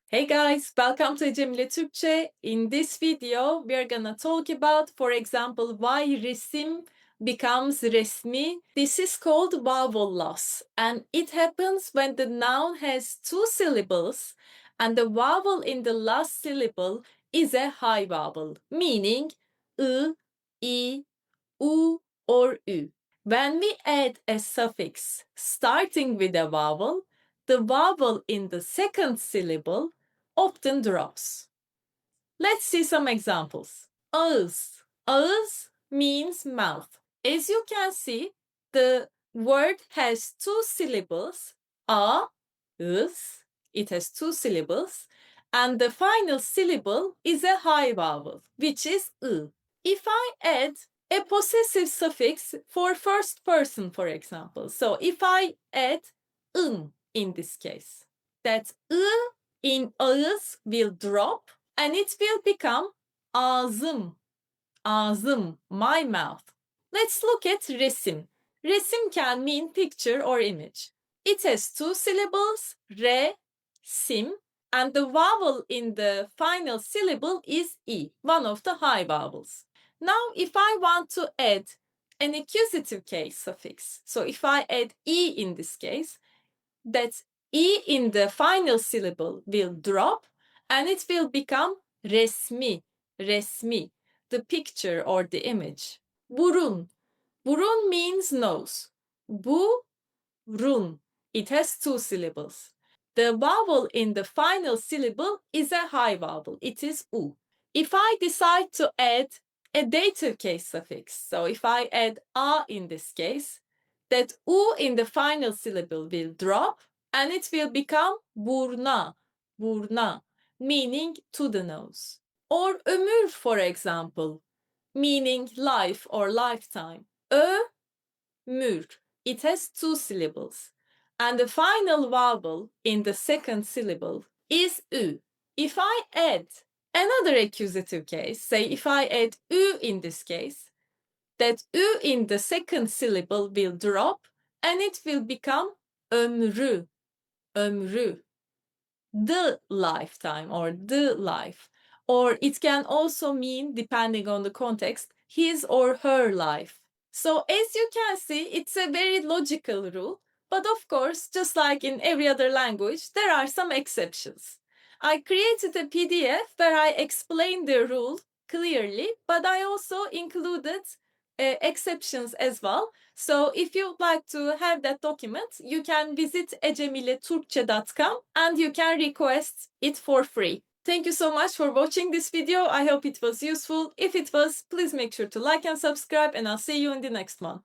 Hey guys, welcome to Ecemile Türkçe. In this video, we are gonna talk about, for example, why resim becomes resmi. This is called vowel loss, and it happens when the noun has two syllables and the vowel in the last syllable is a high vowel, meaning I, U, or Ü. When we add a suffix starting with a vowel, the vowel in the second syllable often drops. Let's see some examples. Ağız. Ağız means mouth. As you can see, the word has two syllables. Ağız. It has two syllables. And the final syllable is a high vowel, which is I. If I add a possessive suffix for first person, for example. So if I add in this case, that I in ağız will drop and it will become ağzım. Ağzım, my mouth. Let's look at resim. Resim can mean picture or image. It has two syllables, sim, and the vowel in the final syllable is I, one of the high vowels. Now, if I want to add an accusative case suffix, so if I add I in this case, that I in the final syllable will drop and it will become resmi, resmi, the picture or the image. Burun. Burun means nose. Burun. It has two syllables. The vowel in the final syllable is a high vowel. It is U. If I decide to add a dative case suffix, so if I add a in this case, that U in the final syllable will drop and it will become burna, burna, meaning to the nose. Or ömür, for example, meaning life or lifetime. Ömür. It has two syllables. And the final vowel in the second syllable is Ü. If I add another accusative case, say if I add Ü in this case, that Ü in the second syllable will drop and it will become ömrü, ömrü, the lifetime or the life. Or it can also mean, depending on the context, his or her life. So as you can see, it's a very logical rule. But of course, just like in every other language, there are some exceptions. I created a PDF where I explain the rule clearly, but I also included exceptions as well. So if you'd like to have that document, you can visit ecemileturkçe.com and you can request it for free. Thank you so much for watching this video. I hope it was useful. If it was, please make sure to like and subscribe, and I'll see you in the next one.